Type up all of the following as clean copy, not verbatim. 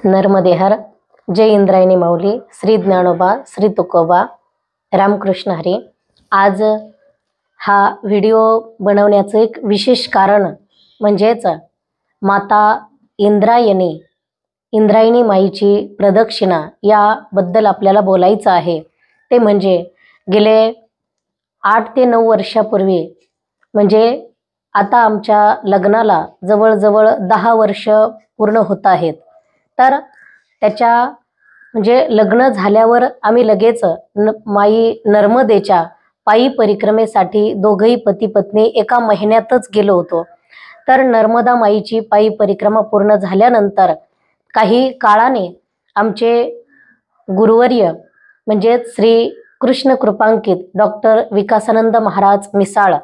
नर्मदे हर, जय इंद्रायणी माऊली, श्री ज्ञानोबा, श्री तुकोबा, रामकृष्ण हरी। आज हा व्हिडिओ बनवण्याचं एक विशेष कारण म्हणजेच माता इंद्रायणी माईची प्रदक्षिणा याबद्दल आपल्याला बोलायचं आहे। ते म्हणजे गेले 8 ते 9 वर्षापूर्वी, म्हणजे आता आमच्या लग्नाला जवळजवळ 10 वर्ष पूर्ण होत आहेत। तर त्याच्या म्हणजे लग्न झाल्यावर आम्ही लगेच माई नर्मदेच्या पायी परिक्रमेसाठी दोघेही पती पत्नी एका महिन्यातच गेलो होतो। तर नर्मदा माईची पायी परिक्रमा पूर्ण झाल्यानंतर काही काळाने आमचे गुरुवर्य म्हणजे श्री कृष्ण कृपांकित डॉक्टर विकासानंद महाराज मिसाळ,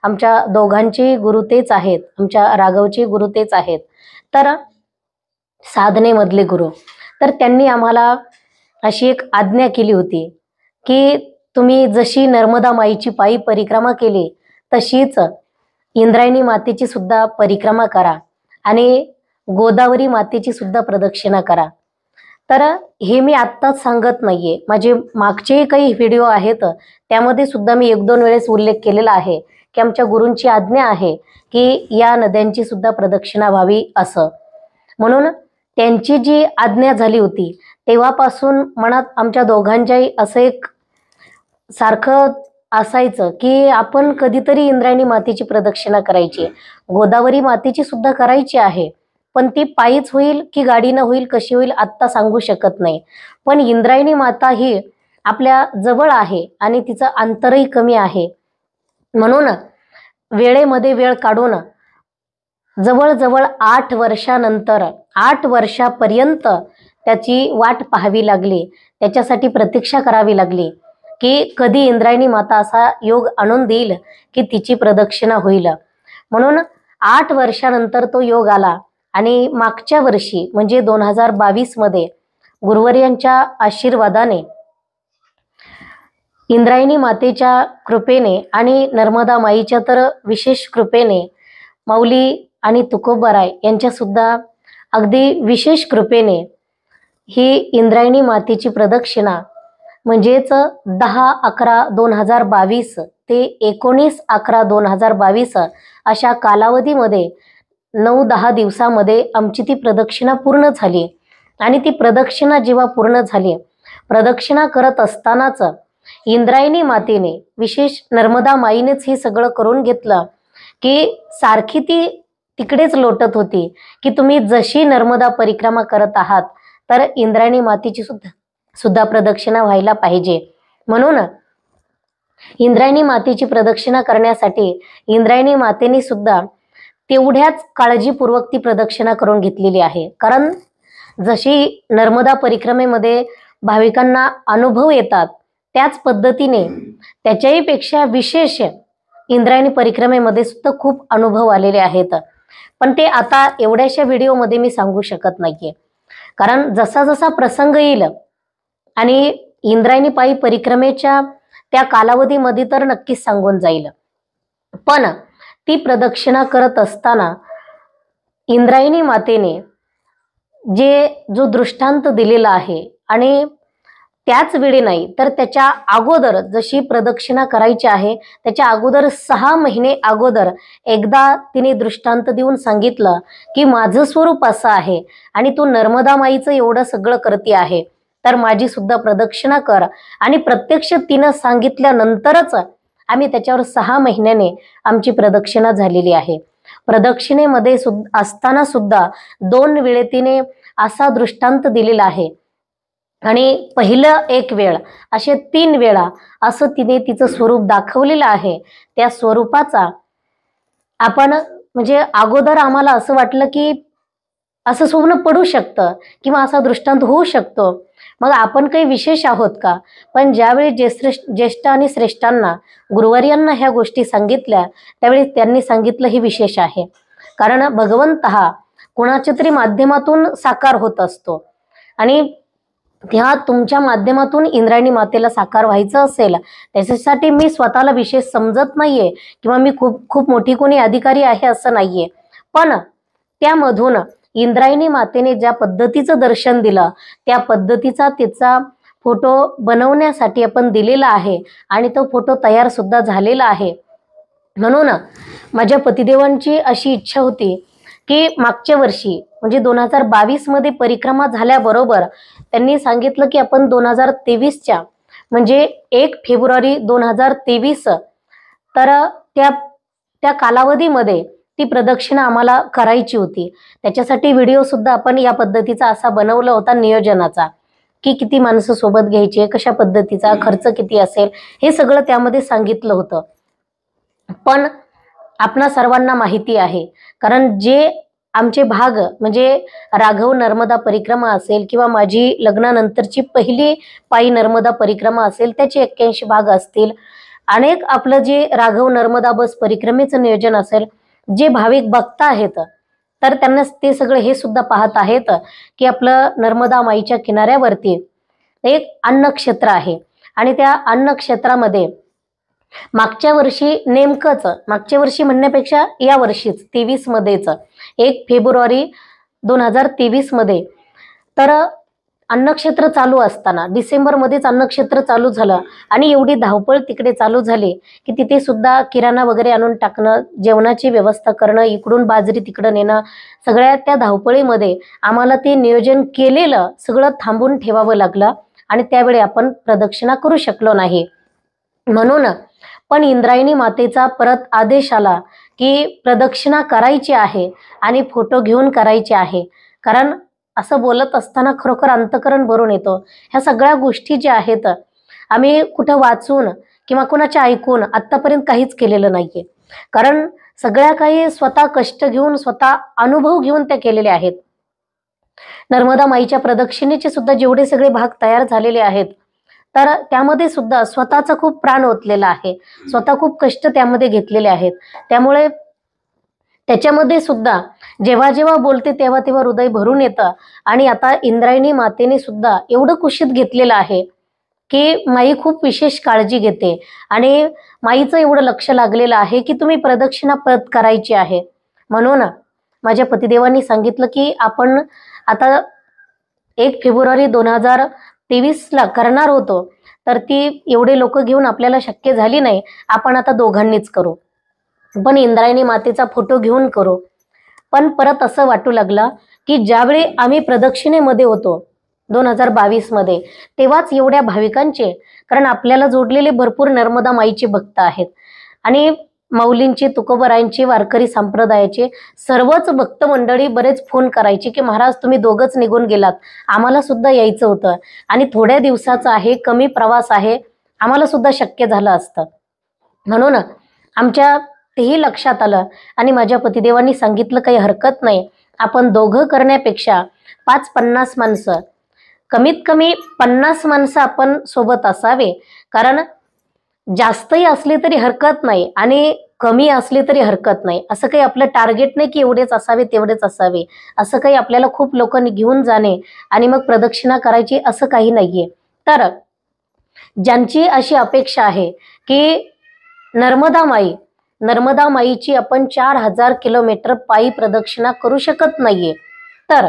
आमच्या दोघांचे गुरु तेच आहेत, आमच्या राघवचे गुरु तेच आहेत, तर साधनेमधले गुरु। तर त्यांनी आम्हाला अशी एक आज्ञा केली होती की तुम्ही जशी नर्मदा माईची पायी परिक्रमा केली तशीच इंद्रायणी मातेची सुद्धा परिक्रमा करा आणि गोदावरी मातेची सुद्धा प्रदक्षिणा करा। तर हे मी आत्ताच सांगत नाहीये, माझे मागचे काही व्हिडिओ आहेत त्यामध्ये सुद्धा मी 1-2 वेळेस उल्लेख केलेला आहे की आमच्या गुरूंची आज्ञा आहे की या नद्यांची सुद्धा प्रदक्षिणा व्हावी असं। म्हणून त्यांची जी आज्ञा झाली होती तेव्हापासून मनात आमच्या दोघांच्याही असं एक सारखं असायचं की आपण कधीतरी इंद्रायणी मातेची प्रदक्षिणा करायची, गोदावरी मातेची सुद्धा करायची आहे, पण ती पायीच होईल की गाडीनं होईल, कशी होईल आत्ता सांगू शकत नाही। पण इंद्रायणी माता ही आपल्या जवळ आहे आणि तिचं अंतरही कमी आहे, म्हणून वेळेमध्ये वेळ काढून जवळजवळ 8 वर्षानंतर 8 वर्षापर्यंत त्याची वाट पाहावी लागली, त्याच्यासाठी प्रतीक्षा करावी लागली की कधी इंद्रायणी माता असा योग आणून देईल की तिची प्रदक्षिणा होईल। म्हणून 8 वर्षानंतर तो योग आला आणि मागच्या वर्षी म्हणजे 2022 मध्ये गुरुवर्यांच्या आशीर्वादाने, इंद्रायणी मातेच्या कृपेने आणि नर्मदा माईच्या तर विशेष कृपेने, माऊली आणि तुकोबाराय यांच्या सुद्धा अगदी विशेष कृपेने ही इंद्रायणी मातेची प्रदक्षिणा म्हणजेच 10/11/2022 ते 19/11/2022 अशा कालावधीमध्ये 9-10 दिवसामध्ये आमची ती प्रदक्षिणा पूर्ण झाली। आणि ती प्रदक्षिणा जेव्हा पूर्ण झाली, प्रदक्षिणा करत असतानाच इंद्रायणी मातेने, विशेष नर्मदा माईनेच हे सगळं करून घेतलं की सारखी ती तिकडेच लोटत होती की तुम्ही जशी नर्मदा परिक्रमा करत आहात तर इंद्रायणी मातेची सुद्धा प्रदक्षिणा व्हायला पाहिजे। म्हणून इंद्रायणी मातेची प्रदक्षिणा करण्यासाठी इंद्रायणी मातेने सुद्धा तेवढ्याच काळजीपूर्वक ती प्रदक्षिणा करून घेतलेली आहे। कारण जशी नर्मदा परिक्रमेमध्ये भाविकांना अनुभव येतात त्याच पद्धतीने त्याच्याही पेक्षा विशेष इंद्रायणी परिक्रमेमध्ये सुद्धा खूप अनुभव आलेले आहेत, पण ते आता एवढ्याशा व्हिडिओमध्ये मी सांगू शकत नाहीये। कारण जसा जसा प्रसंग येईल आणि इंद्रायणी पायी परिक्रमेच्या त्या कालावधीमध्ये तर नक्कीच सांगून जाईल, पण ती प्रदक्षिणा करत असताना इंद्रायणी मातेने जो दृष्टांत दिलेला आहे आणि त्याच वेळी नाही तर त्याच्या अगोदर जशी प्रदक्षिणा करायची आहे त्याच्या अगोदर 6 महिने अगोदर एकदा तिने दृष्टांत देऊन सांगितलं की माझं स्वरूप असं आहे आणि तू नर्मदा माईचं एवढं सगळं करते आहे तर माझी सुद्धा प्रदक्षिणा कर। आणि प्रत्यक्ष तिनं सांगितल्यानंतरच आम्ही त्याच्यावर 6 महिन्याने आमची प्रदक्षिणा झालेली आहे। प्रदक्षिणेमध्ये असताना सुद्धा 2 वेळे तिने असा दृष्टांत दिलेला आहे आणि पहिलं 1 वेळ असे 3 वेळा असं तिने तिचं स्वरूप दाखवलेलं आहे। त्या स्वरूपाचा आपण म्हणजे अगोदर आम्हाला असं वाटलं की असं स्वप्न पडू शकतं किंवा असा दृष्टांत होऊ शकतो, मग आपण काही विशेष आहोत का? पण ज्यावेळी ज्येष्ठ आणि श्रेष्ठांना, गुरुवर्यांना ह्या गोष्टी सांगितल्या त्यावेळी त्यांनी सांगितलं हे विशेष आहे। कारण भगवंत हा कोणाच्या तरी माध्यमातून साकार होत असतो आणि तेव्हा तुमच्या माध्यमातून इंद्रायणी मातेला साकार व्हायचं असेल त्याच्यासाठी मी स्वतःला विशेष समजत नाहीये किंवा मी खूप मोठी कोणी अधिकारी आहे असं नाहीये, पण त्यामधून इंद्रायणी मातेने ज्या पद्धतीचं दर्शन दिलं त्या पद्धतीचा तिचा फोटो बनवण्यासाठी आपण दिलेला आहे आणि तो फोटो तयार सुद्धा झालेला आहे. म्हणून माझ्या पतिदेवांची अशी इच्छा होती की मागच्या वर्षी म्हणजे 2022 मध्ये परिक्रमा झाल्याबरोबर त्यांनी सांगितलं की आपण 2023च्या म्हणजे 1 फेब्रुवारी 2023 तर त्या कालावधीमध्ये ती प्रदक्षिणा आम्हाला करायची होती. त्याच्यासाठी व्हिडिओ सुद्धा आपण या पद्धतीचा असा बनवला होता नियोजनाचा की किती माणसं सोबत घ्यायचे, कशा पद्धतीचा खर्च किती असेल, हे सगळं त्यामध्ये सांगितलं होतं. पण आपणा सर्वांना माहिती आहे, कारण जे आमचे भाग म्हणजे राघव नर्मदा परिक्रमा असेल किंवा माझी लग्नानंतरची पहिली पायी नर्मदा परिक्रमा असेल त्याचे 81 भाग असतील, अनेक आपलं जे राघव नर्मदा बस परिक्रमेचं नियोजन असेल, जे भाविक भक्त आहेत तर त्यांना ते सगळं हे सुद्धा पाहत आहेत की आपलं नर्मदा माईच्या किनाऱ्यावरती एक अन्नक्षेत्र आहे आणि त्या अन्नक्षेत्रामध्ये मागच्या वर्षी नेमकंच, मागच्या वर्षी म्हणण्यापेक्षा या वर्षीच 23 मध्येच 1 फेब्रुवारी 2023 मध्ये तर अन्नक्षेत्र चालू असताना डिसेंबरमध्येच अन्नक्षेत्र चालू झालं आणि एवढी धावपळ तिकडे चालू झाली की तिथे सुद्धा किराणा वगैरे आणून टाकणं, जेवणाची व्यवस्था करणं, इकडून बाजरी तिकडं नेणं, सगळ्या त्या धावपळीमध्ये आम्हाला ते नियोजन केलेलं सगळं थांबून ठेवावं लागलं आणि त्यावेळी आपण प्रदक्षिणा करू शकलो नाही. म्हणून पण इंद्रायणी मातेचा परत आदेश आला की प्रदक्षिणा करायची आहे आणि फोटो घेऊन करायचे आहे. कारण असं बोलत असताना खरोखर अंतकरण भरून येतो. ह्या सगळ्या गोष्टी ज्या आहेत आम्ही कुठं वाचून किंवा कोणाच्या ऐकून आत्तापर्यंत काहीच केलेलं नाहीये. कारण सगळ्या काही स्वतः कष्ट घेऊन स्वतः अनुभव घेऊन त्या केलेल्या आहेत. नर्मदा माईच्या प्रदक्षिणेचे सुद्धा जेवढे सगळे भाग तयार झालेले आहेत तर त्यामध्ये सुद्धा स्वतःचा खूप प्राण ओतलेला आहे, स्वतः खूप कष्ट त्यामध्ये घेतलेले आहेत. त्यामुळे त्याच्यामध्ये सुद्धा जेव्हा जेव्हा बोलते तेव्हा तेव्हा हृदय भरून येतं. आणि आता इंद्रायणी मातेने सुद्धा एवढं कुशीत घेतलेलं आहे की माई खूप विशेष काळजी घेते आणि माईचं एवढं लक्ष लागलेलं आहे की तुम्ही प्रदक्षिणा परत करायची आहे. म्हणून माझ्या पतिदेवांनी सांगितलं की आपण आता 1 फेब्रुवारी 2023ला करणार होतो, तर ती एवढे लोक घेऊन आपल्याला शक्य झाली नाही. आपण आता दोघांनीच करू, पण इंद्रायणी मातेचा फोटो घेऊन करू. पण परत असं वाटू लागलं की ज्यावेळी आम्ही प्रदक्षिणेमध्ये होतो 2022 मध्ये, तेव्हाच एवढ्या भाविकांचे, कारण आपल्याला जोडलेले भरपूर नर्मदा माईचे भक्त आहेत आणि माऊलींचे, तुकोबरायांचे, वारकरी संप्रदायाचे सर्वच भक्त मंडळी बरेच फोन करायचे की महाराज तुम्ही दोघंच निघून गेलात, आम्हाला सुद्धा यायचं होतं आणि थोड्या दिवसाचा आहे, कमी प्रवास आहे, आम्हाला सुद्धा शक्य झालं असतं. म्हणून आमच्या तेही लक्षात आलं आणि माझ्या पतिदेवांनी सांगितलं काही हरकत नाही, आपण दोघं करण्यापेक्षा 5-50 माणसं, कमीत कमी 50 माणसं आपण सोबत असावे. कारण जास्तही असले तरी हरकत नाही आणि कमी असले तरी हरकत नाही. असं काही आपलं टार्गेट नाही की एवढेच असावे तेवढेच असावे, असं काही आपल्याला खूप लोकांनी घेऊन जाणे आणि मग प्रदक्षिणा करायची असं काही नाहीये. तर ज्यांची अशी अपेक्षा आहे की नर्मदा माईची आपण 4000 किलोमीटर पायी प्रदक्षिणा करू शकत नाहीये, तर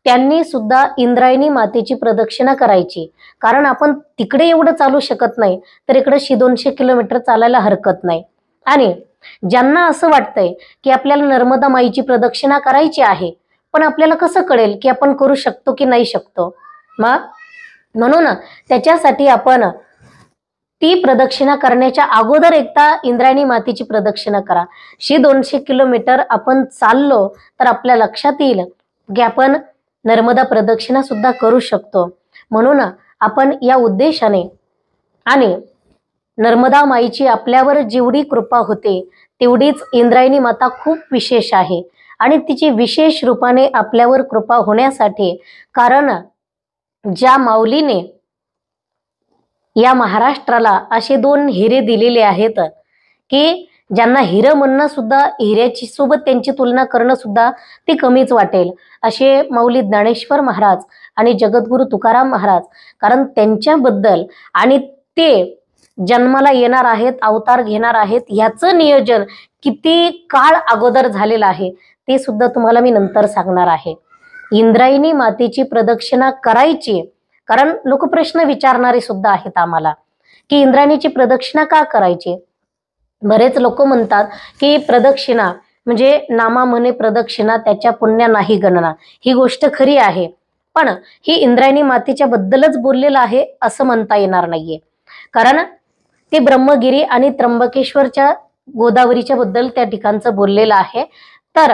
त्यांनी सुद्धा इंद्रायणी मातेची प्रदक्षिणा करायची. कारण आपण तिकडे एवढं चालू शकत नाही तर इकडे 100-200 किलोमीटर चालायला हरकत नाही. आणि ज्यांना असं वाटतंय की आपल्याला नर्मदा माईची प्रदक्षिणा करायची आहे पण आपल्याला कसं कळेल की आपण करू शकतो की नाही शकतो, म्हणून त्याच्यासाठी आपण ती प्रदक्षिणा करण्याच्या अगोदर एकदा इंद्रायणी मातेची प्रदक्षिणा करा. 100-200 किलोमीटर आपण चाललो तर आपल्या लक्षात येईल की आपण नर्मदा प्रदक्षिणा सुद्धा करू शकतो. म्हणून आपण या उद्देशाने, आणि नर्मदा माईची आपल्यावर जेवढी कृपा होते तेवढीच इंद्रायणी माता खूप विशेष आहे आणि तिची विशेष रूपाने आपल्यावर कृपा होण्यासाठी, कारण ज्या माऊलीने या महाराष्ट्राला असे 2 हिरे दिलेले आहेत की ज्यांना हिरं म्हणणं सुद्धा, हिऱ्याची सोबत त्यांची तुलना करणं सुद्धा ते कमीच वाटेल, असे माऊली ज्ञानेश्वर महाराज आणि जगद्गुरु तुकाराम महाराज. कारण त्यांच्याबद्दल आणि ते जन्माला येणार आहेत, अवतार घेणार आहेत, ह्याचं नियोजन किती काळ अगोदर झालेलं आहे ते सुद्धा तुम्हाला मी नंतर सांगणार आहे. इंद्रायणी मातेची प्रदक्षिणा करायची, कारण लोक प्रश्न विचारणारे सुद्धा आहेत आम्हाला की इंद्रायणीची प्रदक्षिणा का करायची. बरेच लोक म्हणतात की प्रदक्षिणा म्हणजे नामा म्हणे प्रदक्षिणा त्याच्या पुण्या नाही गणना. ही गोष्ट खरी आहे, पण ही इंद्रायणी मातेच्या बद्दलच बोललेलं आहे असं म्हणता येणार नाहीये. कारण ते ब्रह्मगिरी आणि त्र्यंबकेश्वरच्या गोदावरीच्या बद्दल त्या ठिकाणचं बोललेलं आहे, तर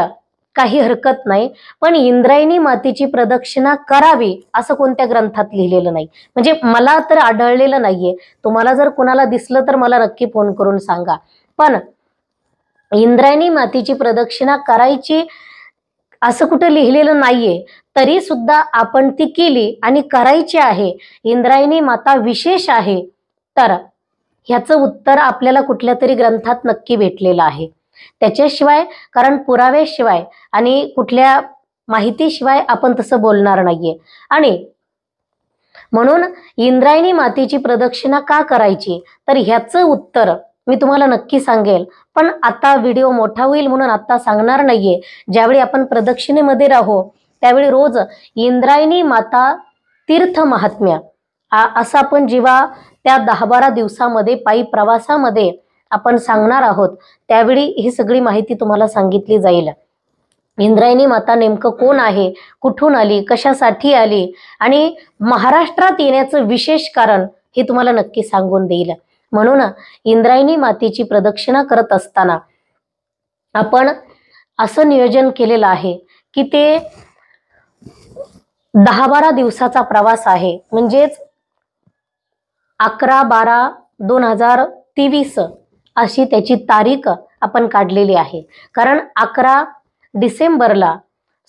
काही हरकत नाही. पण इंद्रायणी मातेची प्रदक्षिणा करावी असं कोणत्या ग्रंथात लिहिलेलं नाही, म्हणजे मला तर आढळलेलं नाहीये. तुम्हाला जर कोणाला दिसलं तर मला नक्की फोन करून सांगा. पण इंद्रायणी मातेची प्रदक्षिणा करायची असं कुठं लिहिलेलं नाहीये, तरी सुद्धा आपण ती केली आणि करायची आहे. इंद्रायणी माता विशेष आहे, तर ह्याचं उत्तर आपल्याला कुठल्या तरी ग्रंथात नक्की भेटलेलं आहे. त्याच्याशिवाय, कारण पुराव्याशिवाय आणि कुठल्या माहितीशिवाय आपण तसं बोलणार नाहीये. आणि म्हणून इंद्रायणी मातेची प्रदक्षिणा का करायची, तर ह्याचं उत्तर मी तुम्हाला नक्की सांगेल. पण आता व्हिडिओ मोठा होईल म्हणून आता सांगणार नाहीये. ज्यावेळी आपण प्रदक्षिणेमध्ये राहू त्यावेळी रोज इंद्रायणी माता तीर्थ महात्म्य असं आपण जेव्हा त्या 10-12 दिवसामध्ये पायी प्रवासामध्ये आपण सांगणार आहोत, त्यावेळी ही सगळी माहिती तुम्हाला सांगितली जाईल. इंद्रायणी माता नेमकं कोण आहे, कुठून आली, कशासाठी आली आणि महाराष्ट्रात येण्याचं विशेष कारण हे तुम्हाला नक्की सांगून देईल. म्हणून इंद्रायणी मातेची प्रदक्षिणा करत असताना आपण असं नियोजन केलेलं आहे की ते 10-12 दिवसाचा प्रवास आहे, म्हणजेच 11/12/2023 अशी त्याची तारीख आपण काढलेली आहे. कारण 11 डिसेंबरला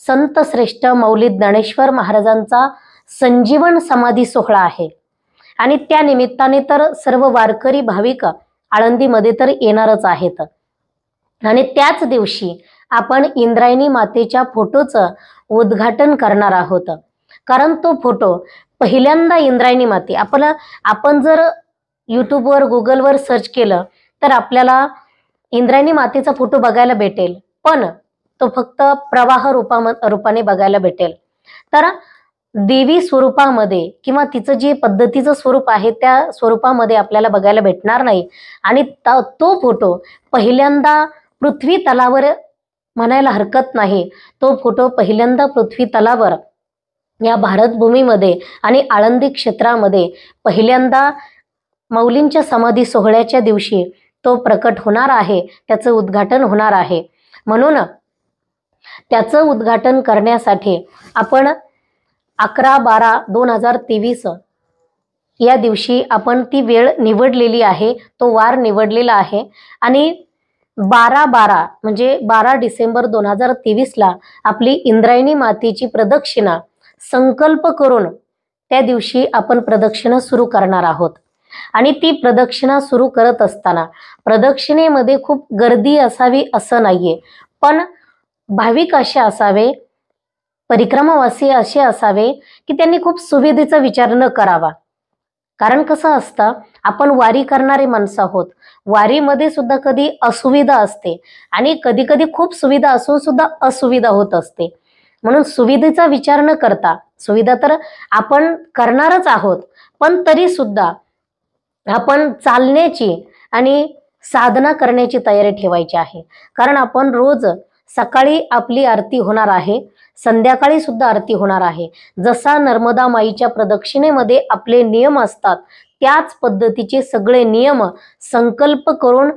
संत श्रेष्ठ मौलिद ज्ञानेश्वर महाराजांचा संजीवन समाधी सोहळा आहे आणि त्या निमित्ताने तर सर्व वारकरी भाविक आळंदीमध्ये तर येणारच आहेत. आणि त्याच दिवशी आपण इंद्रायणी मातेच्या फोटोचं उद्घाटन करणार आहोत. कारण तो फोटो पहिल्यांदा इंद्रायणी माते आपण जर यूट्यूबवर गुगलवर सर्च केलं तर आपल्याला इंद्रायणी मातेचा फोटो बघायला भेटेल, पण तो फक्त प्रवाह रूपाने बघायला भेटेल. तर देवी स्वरूपामध्ये किंवा तिचं जे पद्धतीचं स्वरूप आहे त्या स्वरूपामध्ये आपल्याला बघायला भेटणार नाही. आणि तो फोटो पहिल्यांदा पृथ्वी तलावर म्हणायला हरकत नाही, तो फोटो पहिल्यांदा पृथ्वी तलावर या भारतभूमीमध्ये आणि आळंदी क्षेत्रामध्ये पहिल्यांदा मौलींच्या समाधी सोहळ्याच्या दिवशी तो प्रकट होणार आहे, त्याचं उद्घाटन होणार आहे. म्हणून त्याचं उद्घाटन करण्यासाठी आपण 11/12/2023 या दिवशी आपण ती वेळ निवडलेली आहे, तो वार निवडलेला आहे. आणि 12/12 म्हणजे 12 डिसेंबर 2023ला आपली इंद्रायणी मातेची प्रदक्षिणा संकल्प करून त्या दिवशी आपण प्रदक्षिणा सुरू करणार आहोत. आणि ती प्रदक्षिणा सुरू करत असताना प्रदक्षिणेमध्ये खूप गर्दी असावी असं नाहीये, पण भाविक असे असावे, परिक्रमावासी असे असावे की त्यांनी खूप सुविधेचा विचार न करावा. कारण कसं असतं, आपण वारी करणारे माणसं आहोत, वारीमध्ये सुद्धा कधी असुविधा असते आणि कधी कधी खूप सुविधा असून सुद्धा असुविधा होत असते. म्हणून सुविधेचा विचार न करता, सुविधा तर आपण करणारच आहोत, पण तरी सुद्धा आपण चालण्याची आणि साधना करण्याची तयारी ठेवायची आहे. कारण आपण रोज सकाळी आपली आरती होणार आहे, संध्याकाळी सुद्धा आरती होणार आहे. जसा नर्मदा माईच्या प्रदक्षिणेमध्ये आपले नियम असतात त्याच पद्धतीचे सगळे नियम संकल्प करून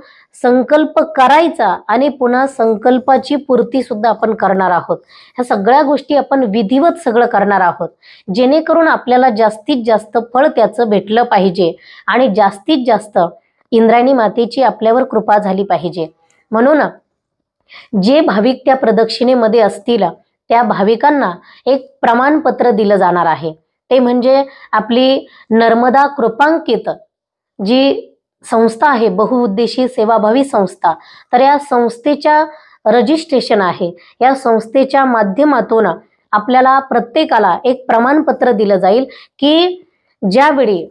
संकल्प करायचा आणि पुन्हा संकल्पाची पूर्ती सुद्धा आपण करणार आहोत. ह्या सगळ्या गोष्टी आपण विधिवत सगळं करणार आहोत, जेणेकरून आपल्याला जास्तीत जास्त फळ त्याचं भेटलं पाहिजे आणि जास्तीत जास्त इंद्रायणी मातेची आपल्यावर कृपा झाली पाहिजे. म्हणून जे भाविक त्या प्रदक्षिणेमध्ये असतील त्या भाविकांना एक प्रमाणपत्र दिलं जाणार आहे. ते म्हणजे आपली नर्मदा कृपांकित जी संस्था आहे, बहुउद्देशीय सेवाभावी संस्था, तर या संस्थेच्या रजिस्ट्रेशन आहे. या संस्थेच्या माध्यमातून आपल्याला प्रत्येकाला एक प्रमाणपत्र दिलं जाईल की ज्यावेळी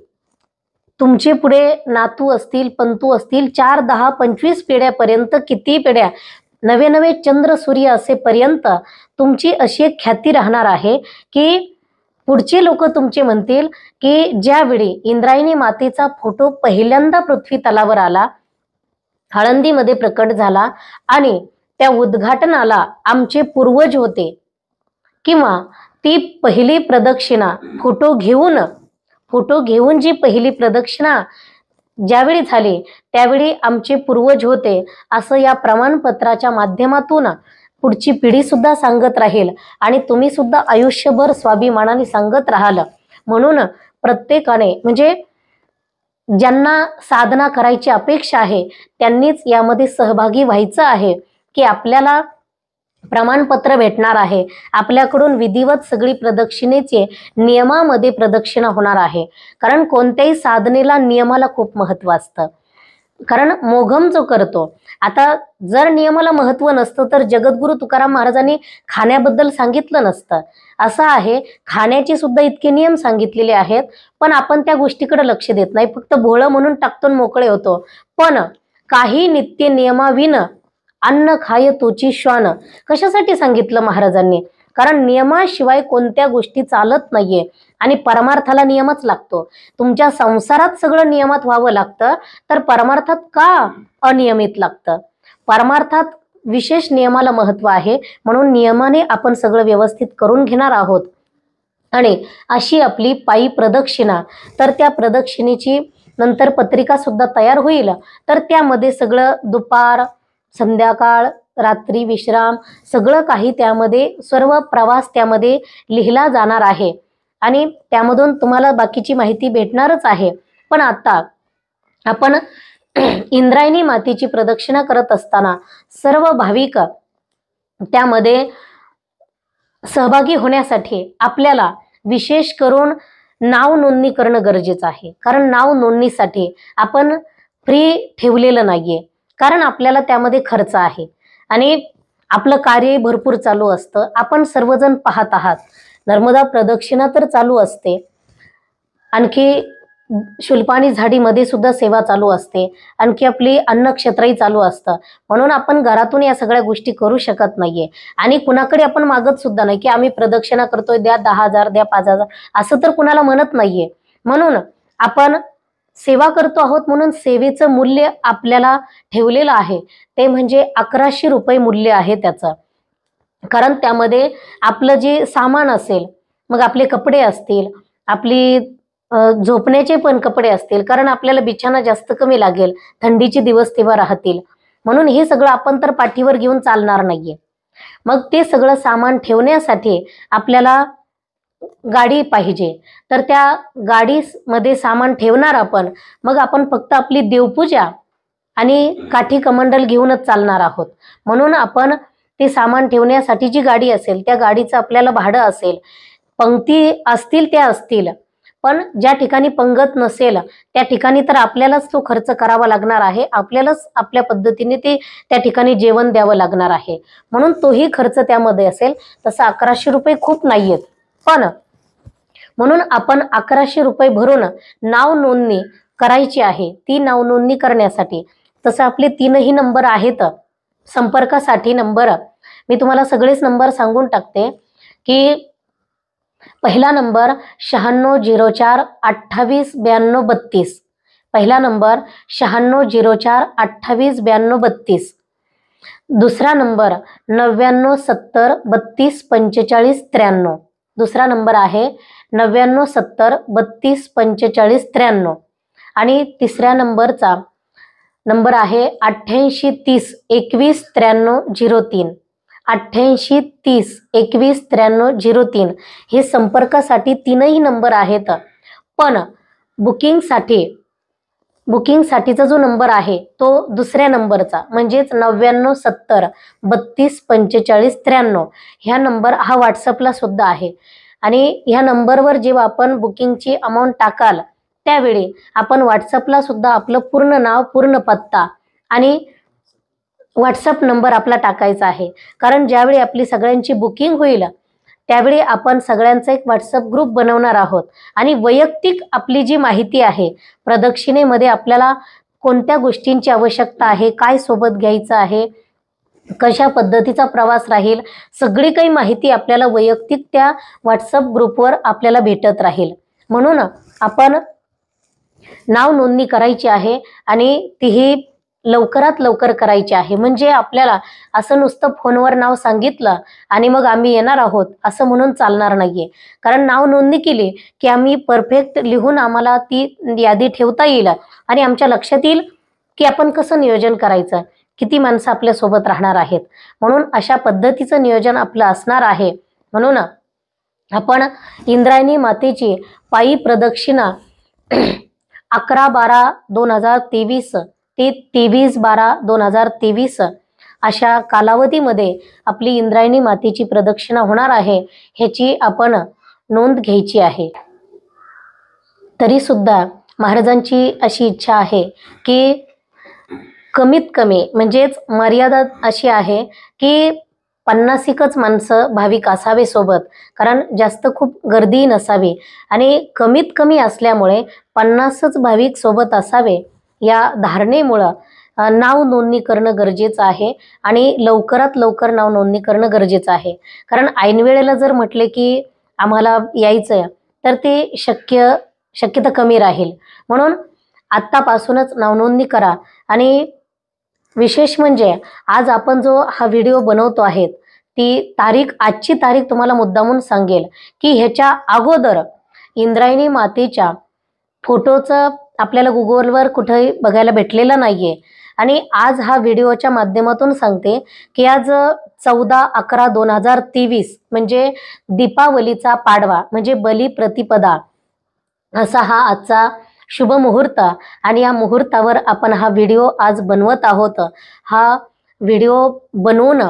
तुमचे पुढे नातू असतील, पंतू असतील, 4, 10, 25 पिढ्यापर्यंत किती पिढ्या नवे नवे चंद्र सूर्य असेपर्यंत तुमची अशी एक ख्याती राहणार आहे की पुढचे लोक तुमचे म्हणतील की ज्यावेळी इंद्रायणी मातेचा फोटो पहिल्यांदा पृथ्वी तलावर आला, आळंदीमध्ये प्रकट झाला आणि त्या उद्घाटनाला आमचे पूर्वज होते, किंवा ती पहिली प्रदक्षिणा फोटो घेऊन जी पहिली प्रदक्षिणा ज्यावेळी झाली त्यावेळी आमचे पूर्वज होते, असं या प्रमाणपत्राच्या माध्यमातून पुढची पिढी सुद्धा सांगत राहील आणि तुम्ही सुद्धा आयुष्यभर स्वाभिमानाने सांगत राहाल. म्हणून प्रत्येकाने म्हणजे ज्यांना साधना करायची अपेक्षा आहे त्यांनीच यामध्ये सहभागी व्हायचं आहे की आपल्याला प्रमाणपत्र भेटणार आहे, आपल्याकडून विधिवत सगळी प्रदक्षिणेचे नियमामध्ये प्रदक्षिणा होणार आहे. कारण कोणत्याही साधनेला नियमाला खूप महत्त्व असतं. कारण मोघम जो करतो, आता जर नियमाला महत्त्व नसतं तर जगद्गुरु तुकाराम महाराजांनी खाण्याबद्दल सांगितलं नसतं. असं आहे, खाण्याचे सुद्धा इतके नियम सांगितलेले आहेत, पण आपण त्या गोष्टीकडे लक्ष देत नाही, फक्त भोळं म्हणून टाकतो मोकळे होतो. पण काही नित्य नियमाविन अन्न खाय तोची श्वान कशासाठी सांगितलं महाराजांनी? कारण नियमाशिवाय कोणत्या गोष्टी चालत नाहीये आणि परमार्थाला नियमच लागतो. तुमच्या संसारात सगळं नियमात व्हावं लागतं, तर परमार्थात का अनियमित लागतं? परमार्थात विशेष नियमाला महत्व आहे, म्हणून नियमाने आपण सगळं व्यवस्थित करून घेणार आहोत. आणि अशी आपली पायी प्रदक्षिणा, तर त्या प्रदक्षिणेची नंतर पत्रिका सुद्धा तयार होईल. तर त्यामध्ये सगळं दुपार, संध्याकाळ, रात्री विश्राम सगळं काही त्यामध्ये, सर्व प्रवास त्यामध्ये लिहिला जाणार आहे आणि त्यामधून तुम्हाला बाकीची माहिती भेटणारच आहे. पण आता आपण इंद्रायणी मातेची प्रदक्षिणा करत असताना सर्व भाविक त्यामध्ये सहभागी होण्यासाठी आपल्याला विशेष करून नाव नोंदणी करणं गरजेचं आहे. कारण नाव नोंदणीसाठी आपण फ्री ठेवलेलं नाहीये, कारण आपल्याला त्यामध्ये खर्च आहे आणि आपलं कार्य भरपूर चालू असतं. आपण सर्वजण पाहत आहात, नर्मदा प्रदक्षिणा तर चालू असते, आणखी शुल्पाणी झाडीमध्ये सुद्धा सेवा चालू असते, आणखी आपली अन्नक्षेत्रही चालू असतं. म्हणून आपण घरातून या सगळ्या गोष्टी करू शकत नाहीये आणि कुणाकडे आपण मागत सुद्धा नाही की आम्ही प्रदक्षिणा करतोय, द्या 10,000, द्या 5,000, असं तर कुणाला म्हणत नाहीये. म्हणून आपण सेवा करतो आहोत, म्हणून सेवेचं मूल्य आपल्याला ठेवलेलं आहे, ते म्हणजे 1100 रुपये मूल्य आहे त्याचं. कारण त्यामध्ये आपलं जे सामान असेल, मग आपले कपडे असतील, आपली झोपण्याचे पण कपडे असतील, कारण आपल्याला बिछाना जास्त कमी लागेल, थंडीचे दिवस तेव्हा राहतील, म्हणून हे सगळं आपण तर पाठीवर घेऊन चालणार नाहीये. मग ते सगळं सामान ठेवण्यासाठी आपल्याला गाडी पाहिजे, तर त्या गाडीमध्ये सामान ठेवणार आपण. मग आपण फक्त आपली देवपूजा आणि काठी कमंडल घेऊनच चालणार आहोत. म्हणून आपण ते सामान ठेवण्यासाठी जी गाडी असेल त्या गाडीचं आपल्याला भाडं असेल, पंक्ती असतील त्या असतील, पण ज्या ठिकाणी पंगत नसेल त्या ठिकाणी तर आपल्यालाच तो खर्च करावा लागणार आहे, आपल्यालाच आपल्या पद्धतीने ते त्या ठिकाणी जेवण द्यावं लागणार आहे, म्हणून तोही खर्च त्यामध्ये असेल. तसं 1100 रुपये खूप नाहीयेत, पण म्हणून आपण 1100 रुपये भरून नाव नोंदणी करायची आहे. ती नाव नोंदणी करण्यासाठी तसं आपले 3ही नंबर आहेत संपर्कासाठी. नंबर मी तुम्हाला सगळेच नंबर सांगून टाकते की पहिला नंबर 9604 28 92 32, पहिला नंबर 9604 28 92 32, दुसरा नंबर 9970 32 45 93, दुसरा नंबर आहे 9970 32 45 93, आणि तिसऱ्या नंबरचा नंबर आहे 8830 21 93 03, 8830 21 93 03. हे संपर्कासाठी 3ही नंबर आहेत. पण बुकिंगसाठीचा जो नंबर आहे तो दुसऱ्या नंबरचा म्हणजेच 9970 32 45 93 ह्या नंबर हा व्हॉट्सअपला सुद्धा आहे. आणि ह्या नंबरवर जेव्हा आपण बुकिंगची अमाऊंट टाकाल त्यावेळी आपण व्हॉट्सअपला सुद्धा आपलं पूर्ण नाव, पूर्ण पत्ता आणि व्हॉट्सअप नंबर आपला टाकायचा आहे. कारण ज्यावेळी आपली सगळ्यांची बुकिंग होईल त्यावेळी आपण सगळ्यांचा एक व्हॉट्सअप ग्रुप बनवणार आहोत आणि वैयक्तिक आपली जी माहिती आहे, प्रदक्षिणेमध्ये आपल्याला कोणत्या गोष्टींची आवश्यकता आहे, काय सोबत घ्यायचं आहे, कशा पद्धतीचा प्रवास राहील, सगळी काही माहिती आपल्याला वैयक्तिक त्या व्हॉट्सअप ग्रुपवर आपल्याला भेटत राहील. म्हणून आपण नाव नोंदणी करायची आहे आणि तीही लवकरात लवकर करायची आहे. म्हणजे आपल्याला असं नुसतं फोनवर नाव सांगितलं आणि मग आम्ही येणार आहोत असं म्हणून चालणार नाहीये. कारण नाव नोंदणी केली की आम्ही परफेक्ट लिहून आम्हाला ती यादी ठेवता येईल आणि आमच्या लक्षात येईल की आपण कसं नियोजन करायचं, किती माणसं आपल्यासोबत राहणार आहेत. म्हणून अशा पद्धतीचं नियोजन आपलं असणार आहे. म्हणून आपण इंद्रायणी मातेची पायी प्रदक्षिणा 11/12/2023 ते 23/12/2023 अशा कालावधीमध्ये आपली इंद्रायणी मातेची प्रदक्षिणा होणार आहे, ह्याची आपण नोंद घ्यायची आहे. तरी सुद्धा महाराजांची अशी इच्छा आहे की कमीत कमी म्हणजेच मर्यादा अशी आहे की 50 माणसं भाविक असावे सोबत, कारण जास्त खूप गर्दी नसावी आणि कमीत कमी असल्यामुळे 50च भाविक सोबत असावे. या धारणेमुळं नाव नोंदणी करणं गरजेचं आहे आणि लवकरात लवकर नाव नोंदणी करणं गरजेचं आहे. कारण ऐनवेळेला जर म्हटले की आम्हाला यायचं तर ते शक्यता कमी राहील. म्हणून आत्तापासूनच नाव नोंदणी करा. आणि विशेष म्हणजे आज आपण जो हा व्हिडिओ बनवतो आहे ती आजची तारीख तुम्हाला मुद्दामून सांगेल की ह्याच्या अगोदर इंद्रायणी मातेच्या फोटोचं आपल्याला गुगलवर कुठेही बघायला भेटलेलं नाहीये. आणि आज हा व्हिडिओच्या माध्यमातून सांगते की आज 14/11/2023 म्हणजे दीपावलीचा पाडवा म्हणजे बलिप्रतिपदा असा हा आजचा शुभ मुहूर्त आणि या मुहूर्तावर आपण हा व्हिडिओ आज बनवत आहोत. हा व्हिडिओ बनवून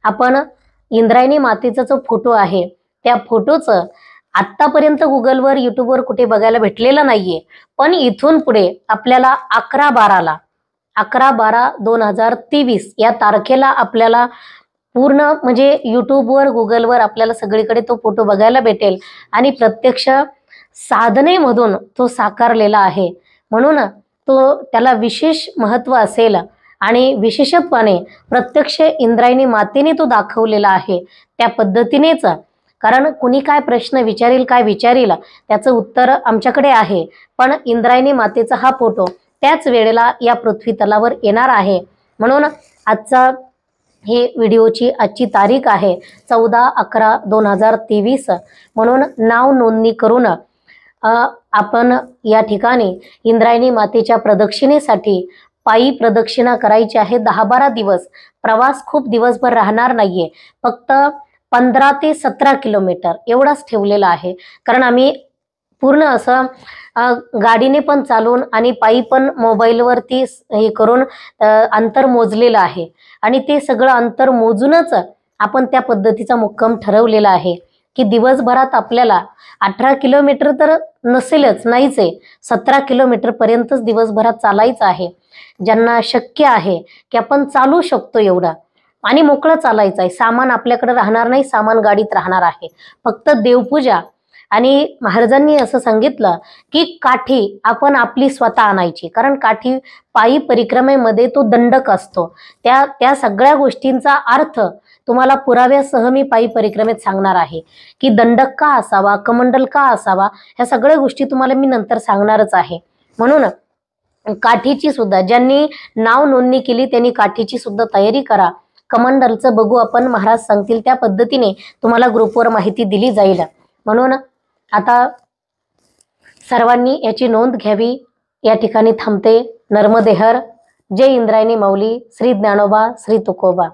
आपण इंद्रायणी मातेचा जो फोटो आहे त्या फोटोचं आत्तापर्यंत गुगलवर यूट्यूबवर कुठे बघायला भेटलेलं नाहीये. पण इथून पुढे आपल्याला 11/12/2023 या तारखेला आपल्याला पूर्ण म्हणजे यूट्यूबवर गुगलवर आपल्याला सगळीकडे तो फोटो बघायला भेटेल आणि प्रत्यक्ष साधनेमधून तो साकारलेला आहे. म्हणून त्याला विशेष महत्त्व असेल आणि विशेषत्वाने प्रत्यक्ष इंद्रायणी मातेने तो दाखवलेला आहे. त्या पद्धतीनेच, कारण कुणी काय प्रश्न विचारील काय विचारील त्याचं उत्तर आमच्याकडे आहे, पण इंद्रायणी मातेचा हा फोटो त्याच वेळेला या पृथ्वी तलावर येणार आहे. म्हणून हे व्हिडिओची आजची तारीख आहे 14/11/2023. म्हणून नाव नोंदणी करून आपण या ठिकाणी इंद्रायणी मातेच्या प्रदक्षिणेसाठी पायी प्रदक्षिणा करायची आहे. 10-12 दिवस प्रवास खूप दिवसभर राहणार नाहीये, फक्त 15 ते 17 किलोमीटर एवढाच ठेवलेला आहे. कारण आम्ही पूर्ण असं गाडीने पण चालून आणि पायी पण मोबाईलवरती हे करून अंतर मोजलेलं आहे आणि ते सगळं अंतर मोजूनच आपण त्या पद्धतीचा मुक्काम ठरवलेला आहे की दिवसभरात आपल्याला 18 किलोमीटर तर नसेलच, नाहीच आहे, 17 किलोमीटर पर्यंतच दिवसभरात चालायचं आहे. ज्यांना शक्य आहे की आपण चालू शकतो एवढं आणि मोकळं चालायचं आहे, सामान आपल्याकडे राहणार नाही, सामान गाडीत राहणार आहे, फक्त देवपूजा. आणि महाराजांनी असं सांगितलं की काठी आपण आपली स्वतः आणायची, कारण काठी पायी परिक्रमेमध्ये तो दंडक असतो. त्या सगळ्या गोष्टींचा अर्थ तुम्हाला पुराव्यासह मी पायी परिक्रमेत सांगणार आहे की दंडक का असावा, कमंडल का असावा, ह्या सगळ्या गोष्टी तुम्हाला मी नंतर सांगणारच आहे. म्हणून काठीची सुद्धा ज्यांनी नाव नोंदणी केली त्यांनी काठीची सुद्धा तयारी करा. कमंडलचं बघू आपण, महाराज सांगतील त्या पद्धतीने तुम्हाला ग्रुपवर माहिती दिली जाईल. म्हणून आता सर्वांनी याची नोंद घ्यावी. या ठिकाणी थांबते. नर्मदे हर. जय इंद्रायणी माऊली. श्री ज्ञानोबा, श्री तुकोबा.